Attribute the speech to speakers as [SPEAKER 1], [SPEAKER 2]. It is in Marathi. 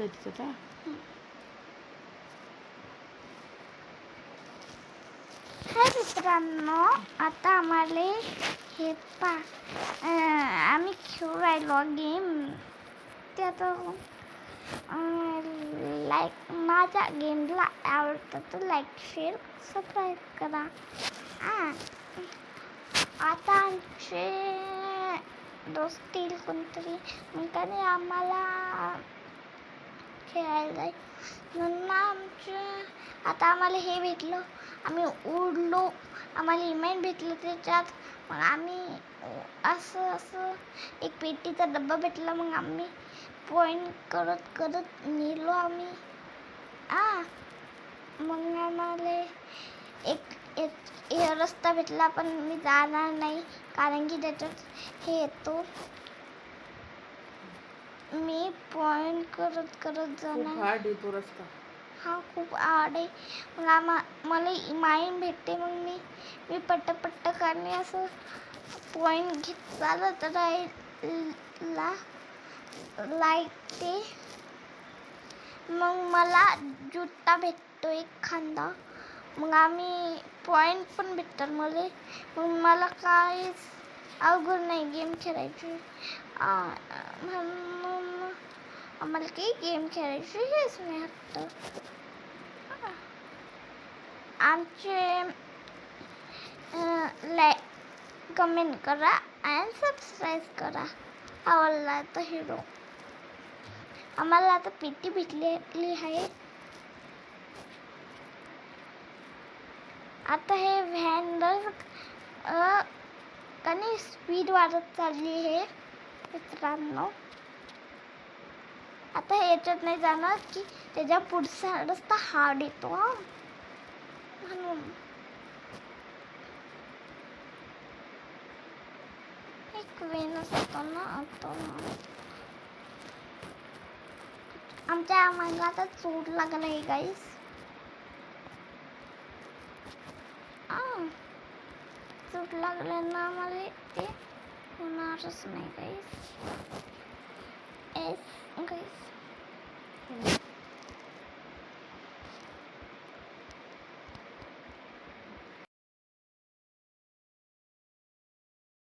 [SPEAKER 1] आहे तिच्यात.
[SPEAKER 2] हाय मित्रांनो, आता आम्हाला हे आम्ही खेळू राहिलो गेम. ते आता लाईक माझ्या गेमला आवडतं तर लाईक शेअर सबस्क्राईब करा. आता आमचे दोस्त येईल कोणतरी, मग त्याने आम्हाला खेळायला जाईल म्हणून आता आम्हाला हे भेटलं, आम्ही उडलो, आम्हाला इमेंट भेटलं त्याच्यात. मग आम्ही असं एक पेटीचा डब्बा भेटला, मग आम्ही पॉईंट करत करत नेलो आम्ही. मग आम्हाला एक रस्ता भेटला, पण मी जाणार नाही कारण की त्याच्यात हे येतो. मी पॉईंट करत करत जाणार.
[SPEAKER 1] खूप हार्ड आहे तो रस्ता.
[SPEAKER 2] हा खूप हार्ड आहे. मग मला इमाईन भेटते, मग मी पट्ट करणे असं पॉईंट घेत चालत राहिला लाईक ते. मग मला जुत्ता भेटतो एक खांदा, मग आम्ही पॉईंट पण भेटतात मला. मग मला काहीच अवघड नाही गेम खेळायची. म्हणून आम्हाला काही गेम खेळायची हेच नाही वाटतं. आमचे लाईक कमेंट करा आणि सबस्क्राईब करा. आवडला तर हिरो. आम्हाला आता पेटी भेटलेली आहे. आता हे व्हॅन कधी स्पीड वाढत चालली आहे मित्रांनो. आता हे याच्यात नाही जाणार की त्याच्या पुढचा रस्ता हार्ड येतो म्हणून. एक वेन असतो ना, आता आमच्या मागला आता चोट लागला आहे गाईस. चोट लागल्यानं आम्हाला ते होणारच नाही गाईस. गाईस